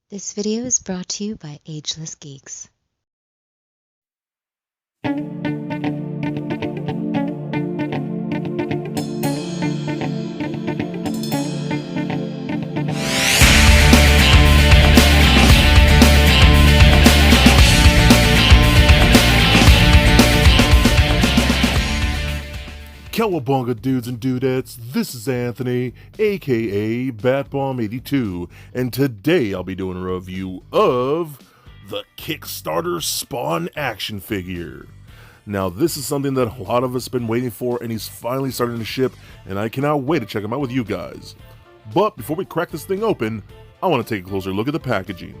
This video is brought to you by Ageless Geeks. Cowabunga dudes and dudettes, this is Anthony, aka Batbomb82, and today I'll be doing a review of the Kickstarter Spawn action figure. Now this is something that a lot of us have been waiting for, and he's finally starting to ship, and I cannot wait to check him out with you guys. But before we crack this thing open, I want to take a closer look at the packaging.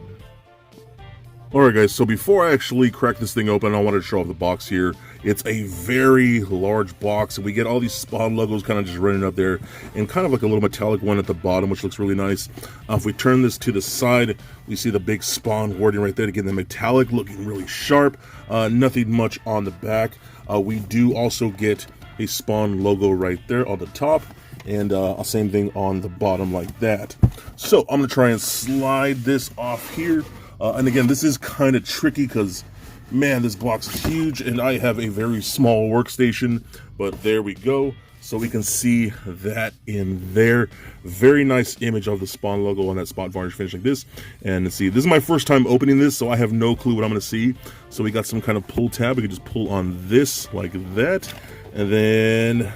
Alright guys, so before I actually crack this thing open, I wanted to show off the box here. It's a very large box, and we get all these Spawn logos kind of just running up there, and kind of like a little metallic one at the bottom, which looks really nice. If we turn this to the side, we see the big Spawn wording right there. Again, the metallic looking really sharp, nothing much on the back. We do also get a Spawn logo right there on the top, and same thing on the bottom like that. So I'm going to try and slide this off here. And again, this is kind of tricky because, man, this box is huge, and I have a very small workstation, but there we go. So we can see that in there. Very nice image of the Spawn logo on that spot varnish finish like this. And see, this is my first time opening this, so I have no clue what I'm going to see. So we got some kind of pull tab. We can just pull on this like that. And then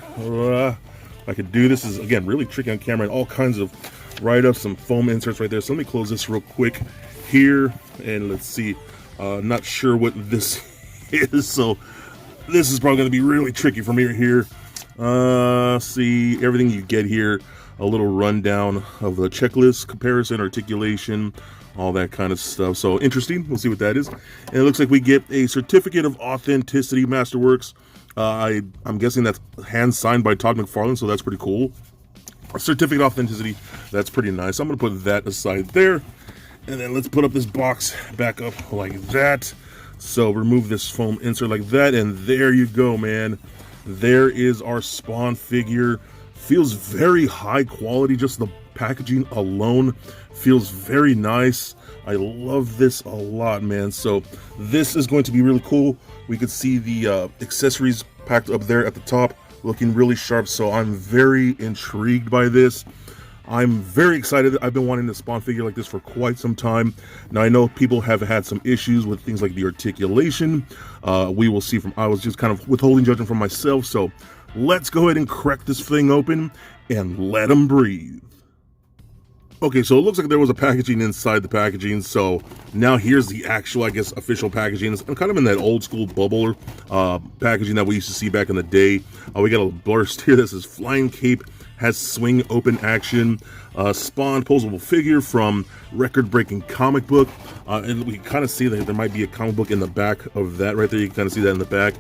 I could do this. Is again, really tricky on camera, and all kinds of write-ups, some foam inserts right there. So let me close this real quick here, and let's see. Not sure what this is, so this is probably going to be really tricky for me right here. See everything you get here, a little rundown of the checklist, comparison, articulation, all that kind of stuff. So interesting. We'll see what that is. And it looks like we get a certificate of authenticity, Masterworks. I'm guessing that's hand signed by Todd McFarlane, so that's pretty cool. A certificate of authenticity, that's pretty nice. I'm going to put that aside there. And then let's put up this box back up like that. So remove this foam insert like that, and there you go, man. There is our Spawn figure. Feels very high quality. Just the packaging alone feels very nice. I love this a lot, man. So this is going to be really cool. We could see the accessories packed up there at the top, looking really sharp. So I'm very intrigued by this. I'm very excited. I've been wanting a Spawn figure like this for quite some time. Now, I know people have had some issues with things like the articulation. We will see. I was just kind of withholding judgment from myself. So let's go ahead and crack this thing open and let them breathe. Okay, so it looks like there was a packaging inside the packaging. So now here's the actual, I guess, official packaging. It's kind of in that old school bubble packaging that we used to see back in the day. We got a burst here that says Flying Cape has swing open action. Spawn posable figure from record-breaking comic book. And we can kind of see that there might be a comic book in the back of that right there. You can kind of see that in the back.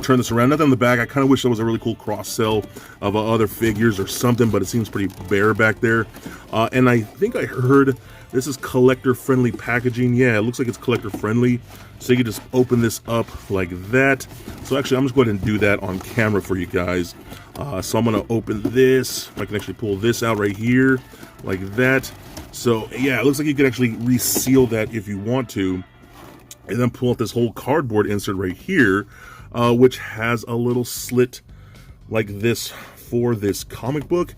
Turn this around. Nothing in the back. I kind of wish there was a really cool cross-sell of other figures or something, but it seems pretty bare back there. And I think I heard this is collector-friendly packaging. Yeah, it looks like it's collector-friendly. So you can just open this up like that. So actually, I'm just going to do that on camera for you guys. So I'm going to open this. I can actually pull this out right here like that. So yeah, it looks like you can actually reseal that if you want to. And then pull out this whole cardboard insert right here, which has a little slit like this for this comic book.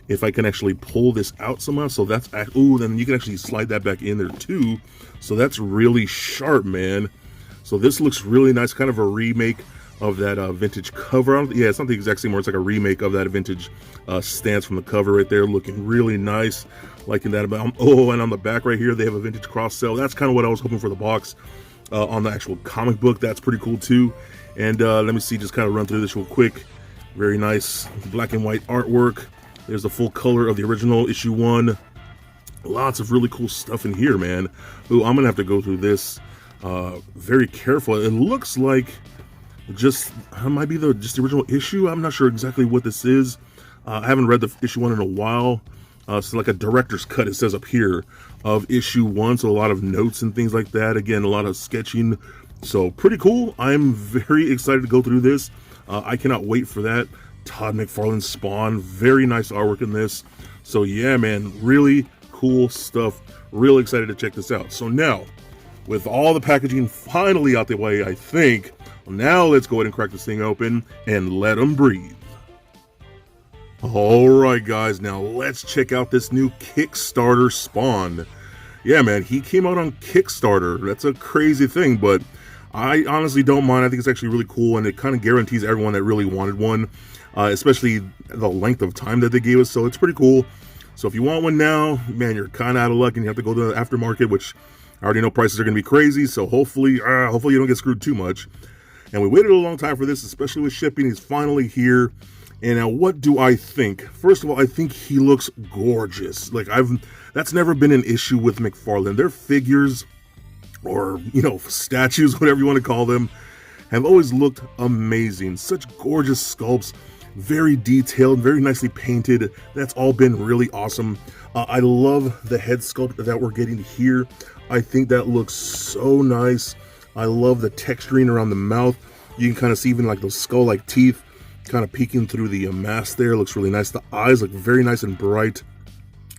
If I can actually pull this out somehow, so that's, ooh, then you can actually slide that back in there too. So that's really sharp, man. So this looks really nice, kind of a remake of that vintage cover. Yeah, it's not the exact same, where it's like a remake of that vintage stance from the cover right there, looking really nice, liking that. Oh, and on the back right here, they have a vintage cross sell. That's kind of what I was hoping for the box. On the actual comic book, that's pretty cool too. And let me see, just kind of run through this real quick. Very nice black and white artwork. There's the full color of the original issue 1. Lots of really cool stuff in here, man. Ooh, I'm gonna have to go through this very careful. It looks like just might be just the original issue. I'm not sure exactly what this is. I haven't read the issue 1 in a while. So like a director's cut, it says up here, of issue 1. So a lot of notes and things like that. Again, a lot of sketching. So pretty cool. I'm very excited to go through this. I cannot wait for that. Todd McFarlane Spawn, very nice artwork in this. So yeah, man, really cool stuff. Really excited to check this out. So now, with all the packaging finally out the way, I think, now let's go ahead and crack this thing open and let them breathe. Alright guys, now let's check out this new Kickstarter Spawn. Yeah man, he came out on Kickstarter. That's a crazy thing, but I honestly don't mind. I think it's actually really cool, and it kind of guarantees everyone that really wanted one, especially the length of time that they gave us, so it's pretty cool. So if you want one now, man, you're kind of out of luck and you have to go to the aftermarket, which I already know prices are going to be crazy, so hopefully you don't get screwed too much. And we waited a long time for this, especially with shipping. He's finally here. And now what do I think? First of all, I think he looks gorgeous. Like that's never been an issue with McFarlane. Their figures, or statues, whatever you want to call them, have always looked amazing. Such gorgeous sculpts, very detailed, very nicely painted. That's all been really awesome. I love the head sculpt that we're getting here. I think that looks so nice. I love the texturing around the mouth. You can kind of see even like those skull-like teeth kind of peeking through the mask there. Looks really nice. The eyes look very nice and bright.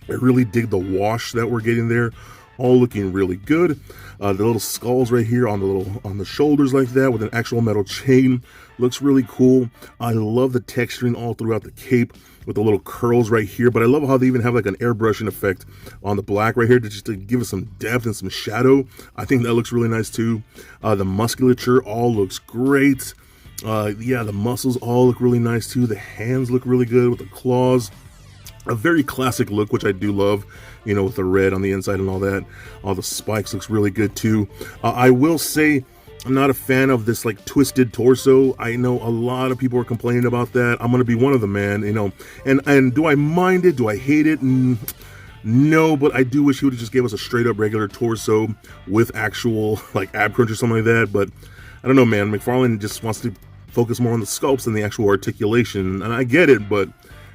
I really dig the wash that we're getting there. All looking really good. The little skulls right here on the shoulders like that with an actual metal chain looks really cool. I love the texturing all throughout the cape with the little curls right here, but I love how they even have like an airbrushing effect on the black right here to give us some depth and some shadow. I think that looks really nice too. The musculature all looks great. Yeah, the muscles all look really nice too. The hands look really good with the claws. A very classic look, which I do love, with the red on the inside and all that. All the spikes looks really good too. I will say I'm not a fan of this like twisted torso. I know a lot of people are complaining about that. I'm going to be one of them, man, and do I mind it? Do I hate it? No, but I do wish he would have just gave us a straight up regular torso with actual like ab crunch or something like that. But I don't know, man. McFarlane just wants to focus more on the sculpts than the actual articulation, and I get it, but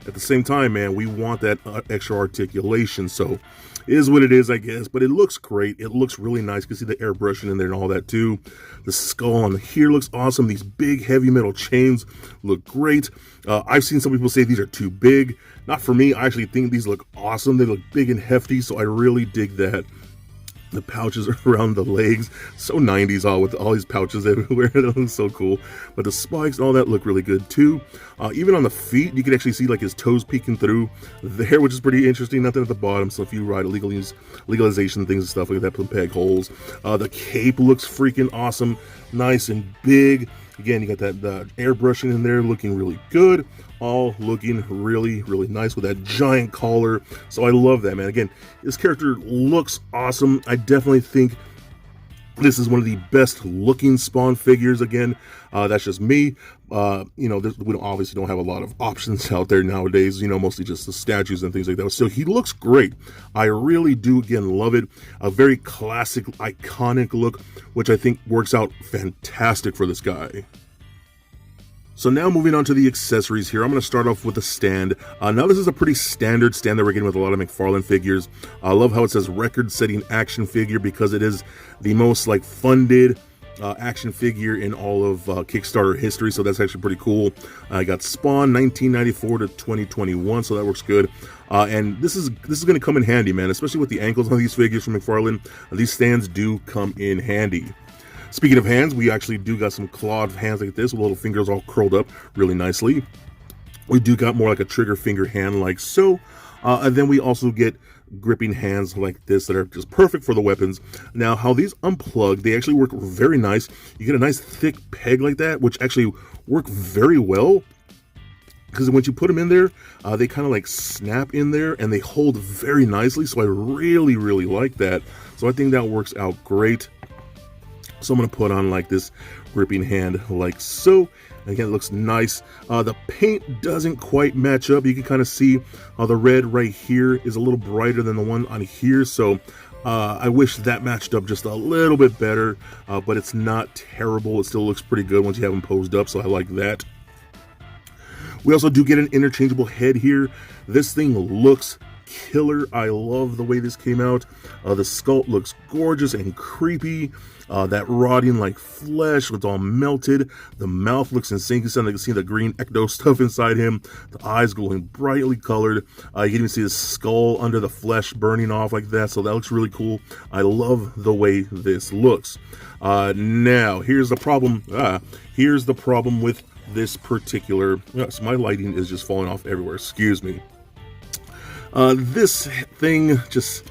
at the same time, man, we want that extra articulation, so it is what it is, I guess. But it looks great. It looks really nice. You can see the airbrushing in there and all that too. The skull on here looks awesome. These big heavy metal chains look great. I've seen some people say these are too big. Not for me. I actually think these look awesome. They look big and hefty, so I really dig that. The pouches around the legs, so 90s all with all these pouches everywhere. It looks so cool. But the spikes and all that look really good too. Even on the feet, you can actually see like his toes peeking through there, which is pretty interesting. Nothing at the bottom, so if you ride legalization things and stuff like that, put peg holes. The cape looks freaking awesome, nice and big. Again, you got the airbrushing in there looking really good. All looking really, really nice with that giant collar. So I love that, man. Again, this character looks awesome. I definitely think this is one of the best looking Spawn figures. Again, that's just me. We obviously don't have a lot of options out there nowadays, mostly just the statues and things like that. So he looks great. I really do, again, love it. A very classic, iconic look, which I think works out fantastic for this guy. So now moving on to the accessories here, I'm going to start off with the stand. Now this is a pretty standard stand that we're getting with a lot of McFarlane figures. I love how it says record-setting action figure because it is the most funded action figure in all of Kickstarter history, so that's actually pretty cool. I got Spawn 1994 to 2021, so that works good. And this is going to come in handy, man, especially with the ankles on these figures from McFarlane. These stands do come in handy. Speaking of hands, we actually do got some clawed hands like this with little fingers all curled up really nicely. We do got more like a trigger finger hand like so. And then we also get gripping hands like this that are just perfect for the weapons. Now, how these unplug, they actually work very nice. You get a nice thick peg like that, which actually work very well. Because once you put them in there, they kind of snap in there and they hold very nicely. So I really, really like that. So I think that works out great. So I'm going to put on this gripping hand like so. Again, it looks nice. The paint doesn't quite match up. You can kind of see the red right here is a little brighter than the one on here. So I wish that matched up just a little bit better, but it's not terrible. It still looks pretty good once you have them posed up, so I like that. We also do get an interchangeable head here. This thing looks killer. I love the way this came out. The sculpt looks gorgeous and creepy. That rotting like flesh, it's all melted. The mouth looks insane. You can see the green ecto stuff inside him. The eyes glowing brightly colored. You can even see the skull under the flesh burning off like that. So that looks really cool. I love the way this looks. Now here's the problem. Here's the problem with this particular. So my lighting is just falling off everywhere. Excuse me. This thing just.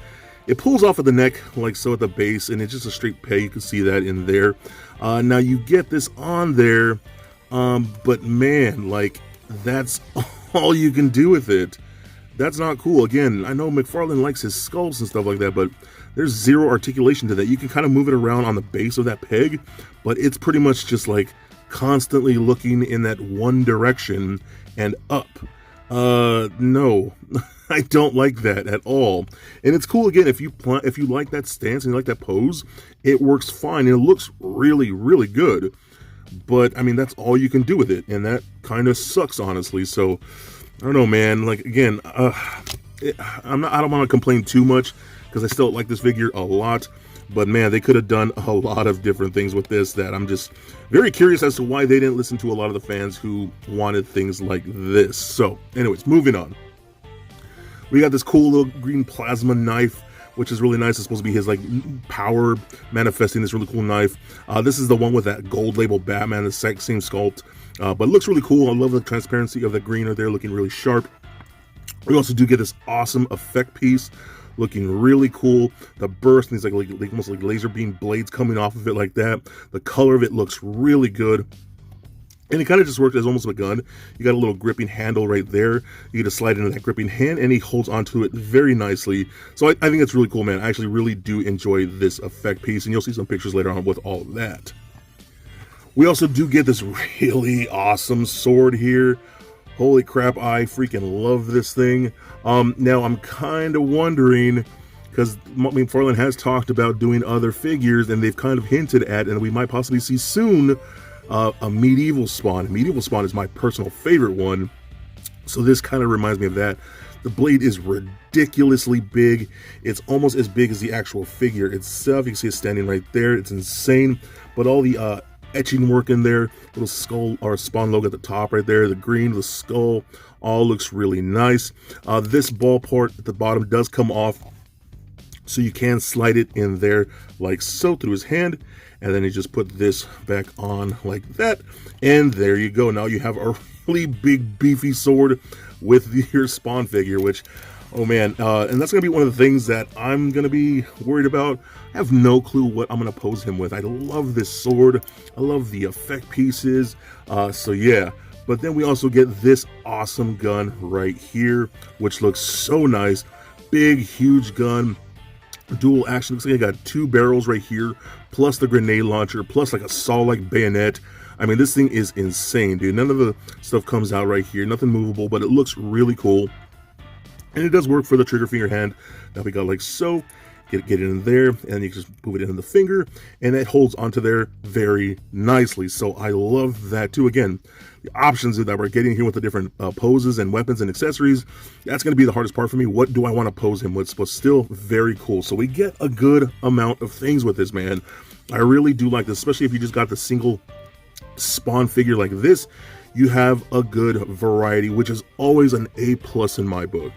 It pulls off at the neck like so at the base, and it's just a straight peg. You can see that in there. Now you get this on there, but man, like that's all you can do with it. That's not cool. Again, I know McFarlane likes his sculpts and stuff like that, but there's zero articulation to that. You can kind of move it around on the base of that peg, but it's pretty much just like constantly looking in that one direction and up. No. I don't like that at all. And it's cool, again, if you like that stance and you like that pose, it works fine and it looks really, really good. But I mean, that's all you can do with it, and that kind of sucks, honestly. So I don't know, man. Like, again, I don't want to complain too much because I still like this figure a lot. But man, they could have done a lot of different things with this that I'm just very curious as to why they didn't listen to a lot of the fans who wanted things like this. So anyways, moving on. We got this cool little green plasma knife, which is really nice. It's supposed to be his like power manifesting this really cool knife. This is the one with that gold label Batman, the same sculpt, but it looks really cool. I love the transparency of the green right there, looking really sharp. We also do get this awesome effect piece, looking really cool. The burst, and these like almost like laser beam blades coming off of it like that. The color of it looks really good. And it kind of just works as almost a gun. You got a little gripping handle right there. You get to slide into that gripping hand, and he holds onto it very nicely. So I think it's really cool, man. I actually really do enjoy this effect piece, and you'll see some pictures later on with all of that. We also do get this really awesome sword here. Holy crap, I freaking love this thing. Now, I'm kind of wondering, because McFarlane has talked about doing other figures, and they've kind of hinted at, and we might possibly see soon, a medieval Spawn. Medieval Spawn is my personal favorite one, so this kind of reminds me of that. The blade is ridiculously big. It's almost as big as the actual figure itself. You can see it standing right there. It's insane. But all the etching work in there, little skull or Spawn logo at the top right there, the green, the skull, all looks really nice. This ball part at the bottom does come off, so you can slide it in there like so through his hand. And then you just put this back on like that. And there you go. Now you have a really big, beefy sword with your Spawn figure, which, oh man. And that's going to be one of the things that I'm going to be worried about. I have no clue what I'm going to pose him with. I love this sword. I love the effect pieces. So yeah. But then we also get this awesome gun right here, which looks so nice. Big, huge gun. Dual action. Looks like I got two barrels right here, plus the grenade launcher, plus like a saw-like bayonet. I mean, this thing is insane, dude. None of the stuff comes out right here, nothing movable, but it looks really cool. And it does work for the trigger finger hand. Now we got like so. Get it in there, and you just move it in the finger, and it holds onto there very nicely. So I love that too. Again, the options that we're getting here with the different poses and weapons and accessories, that's going to be the hardest part for me. What do I want to pose him with? But still very cool. So we get a good amount of things with this, man. I really do like this, especially if you just got the single Spawn figure like this. You have a good variety, which is always an A+ in my book.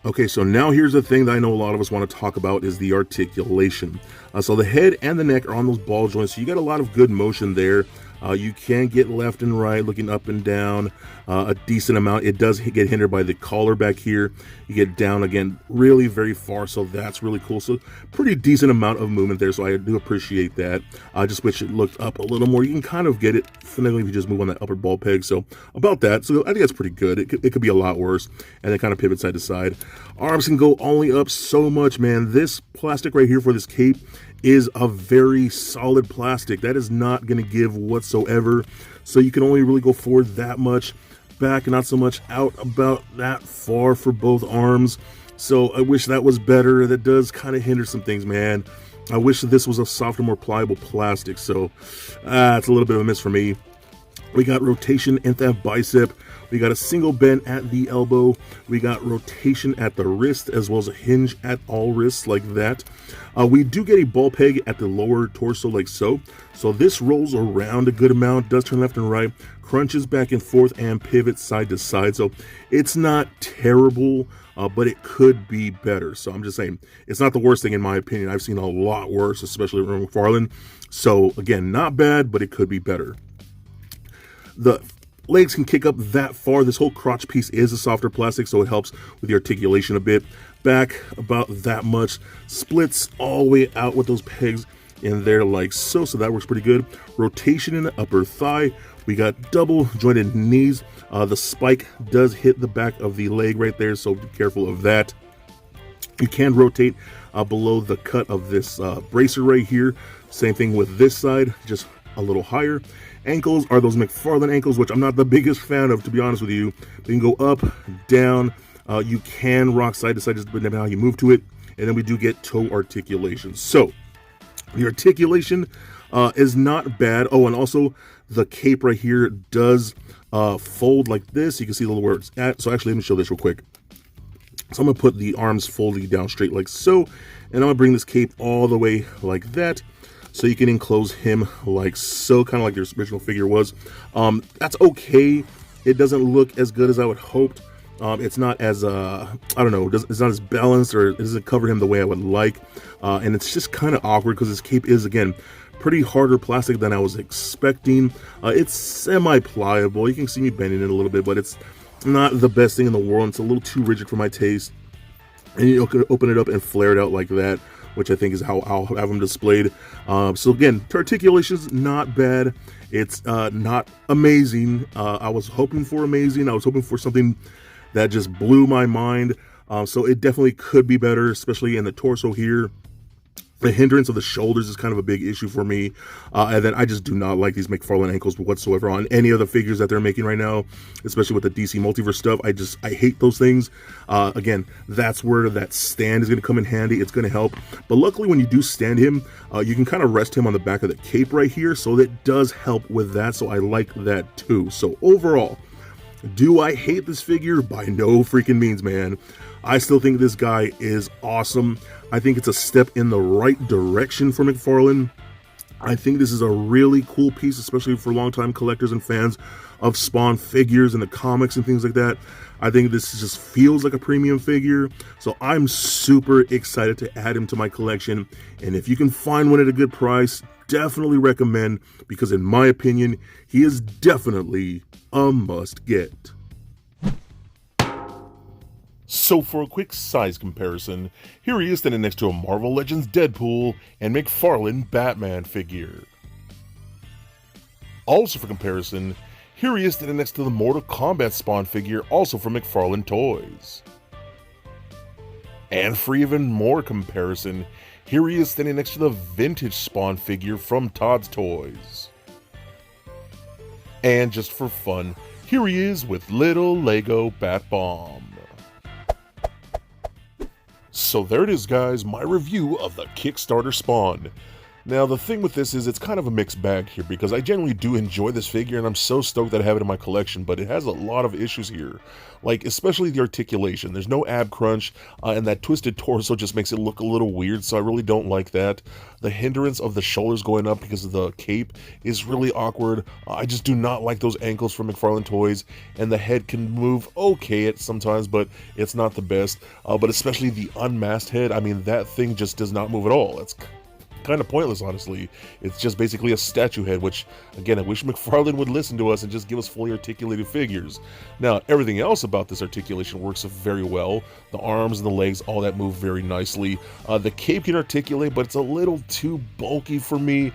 Okay, so now here's the thing that I know a lot of us want to talk about is the articulation. So the head and the neck are on those ball joints, so you got a lot of good motion there. You can get left and right, looking up and down a decent amount. It does get hindered by the collar back here. You get down again really very far, so that's really cool. So pretty decent amount of movement there, so I do appreciate that. I just wish it looked up a little more. You can kind of get it finally if you just move on that upper ball peg. So about that, so I think that's pretty good. It could be a lot worse, and then kind of pivot side to side. Arms can go only up so much, man. This plastic right here for this cape is a very solid plastic. That is not going to give whatsoever. So you can only really go forward that much, back not so much, out about that far for both arms. So I wish that was better. That does kind of hinder some things, man. I wish this was a softer, more pliable plastic. So it's a little bit of a miss for me. We got rotation at that bicep. We got a single bend at the elbow. We got rotation at the wrist, as well as a hinge at all wrists, like that. We do get a ball peg at the lower torso, like so. So this rolls around a good amount, does turn left and right, crunches back and forth, and pivots side to side. So it's not terrible, but it could be better. So I'm just saying, it's not the worst thing in my opinion. I've seen a lot worse, especially from McFarlane. So again, not bad, but it could be better. The legs can kick up that far. This whole crotch piece is a softer plastic, so it helps with the articulation a bit. Back about that much. Splits all the way out with those pegs in there like so. So that works pretty good. Rotation in the upper thigh. We got double jointed knees. The spike does hit the back of the leg right there, so be careful of that. You can rotate below the cut of this bracer right here. Same thing with this side, just a little higher. Ankles are those McFarlane ankles, which I'm not the biggest fan of, to be honest with you. They can go up, down. You can rock side to side, just depending on how you move to it. And then we do get toe articulation. So the articulation is not bad. Oh, and also the cape right here does fold like this. You can see a little where it's at. So actually, let me show this real quick. So I'm going to put the arms folded down straight like so. And I'm going to bring this cape all the way like that. So you can enclose him like so, kind of like your original figure was. That's okay. It doesn't look as good as I would hoped. It's not as, I don't know, it's not as balanced, or it doesn't cover him the way I would like. And it's just kind of awkward because his cape is, again, pretty harder plastic than I was expecting. It's semi-pliable. You can see me bending it a little bit, but it's not the best thing in the world. It's a little too rigid for my taste. And you can open it up and flare it out like that, which I think is how I'll have them displayed. So again, articulation's not bad. It's not amazing. I was hoping for amazing. I was hoping for something that just blew my mind. So it definitely could be better, especially in the torso here. The hindrance of the shoulders is kind of a big issue for me. And then I just do not like these McFarlane ankles whatsoever on any of the figures that they're making right now, especially with the DC Multiverse stuff. I hate those things. Again, that's where that stand is going to come in handy. It's going to help. But luckily, when you do stand him, you can kind of rest him on the back of the cape right here. So that does help with that. So I like that too. So overall, do I hate this figure? By no freaking means, man. I still think this guy is awesome. I think it's a step in the right direction for McFarlane. I think this is a really cool piece, especially for longtime collectors and fans of Spawn figures and the comics and things like that. I think this just feels like a premium figure. So I'm super excited to add him to my collection. And if you can find one at a good price, definitely recommend, because in my opinion, he is definitely a must get. So for a quick size comparison, here he is standing next to a Marvel Legends Deadpool and McFarlane Batman figure. Also for comparison, here he is standing next to the Mortal Kombat Spawn figure, also from McFarlane Toys. And for even more comparison, here he is standing next to the vintage Spawn figure from Todd's Toys. And just for fun, here he is with little Lego Bat Bomb. So there it is, guys, my review of the Kickstarter Spawn. Now, the thing with this is it's kind of a mixed bag here, because I generally do enjoy this figure, and I'm so stoked that I have it in my collection, but it has a lot of issues here. Like, especially the articulation. There's no ab crunch, and that twisted torso just makes it look a little weird, so I really don't like that. The hindrance of the shoulders going up because of the cape is really awkward. I just do not like those ankles from McFarlane Toys, and the head can move okay at sometimes, but it's not the best. But especially the unmasked head, I mean, that thing just does not move at all. It's kind of pointless, honestly. It's just basically a statue head, which, again, I wish McFarlane would listen to us and just give us fully articulated figures. Now, everything else about this articulation works very well. The arms and the legs, all that move very nicely. The cape can articulate, but it's a little too bulky for me.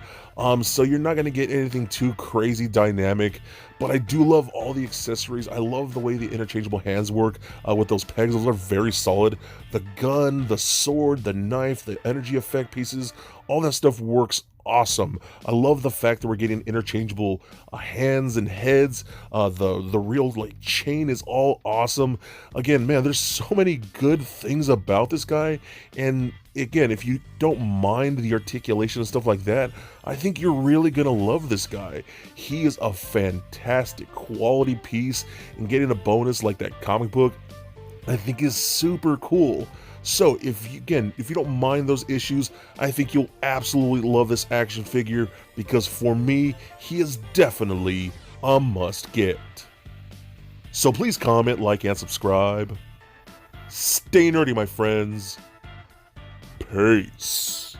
So you're not going to get anything too crazy dynamic, but I do love all the accessories. I love the way the interchangeable hands work with those pegs. Those are very solid. The gun, the sword, the knife, the energy effect pieces, all that stuff works awesome. I love the fact that we're getting interchangeable hands and heads. The real like chain is all awesome. Again, man, there's so many good things about this guy, and again, if you don't mind the articulation and stuff like that, I think you're really gonna love this guy. He is a fantastic quality piece, and getting a bonus like that comic book, I think is super cool. So if you don't mind those issues, I think you'll absolutely love this action figure, because for me, he is definitely a must get. So please comment, like, and subscribe. Stay nerdy, my friends. Peace.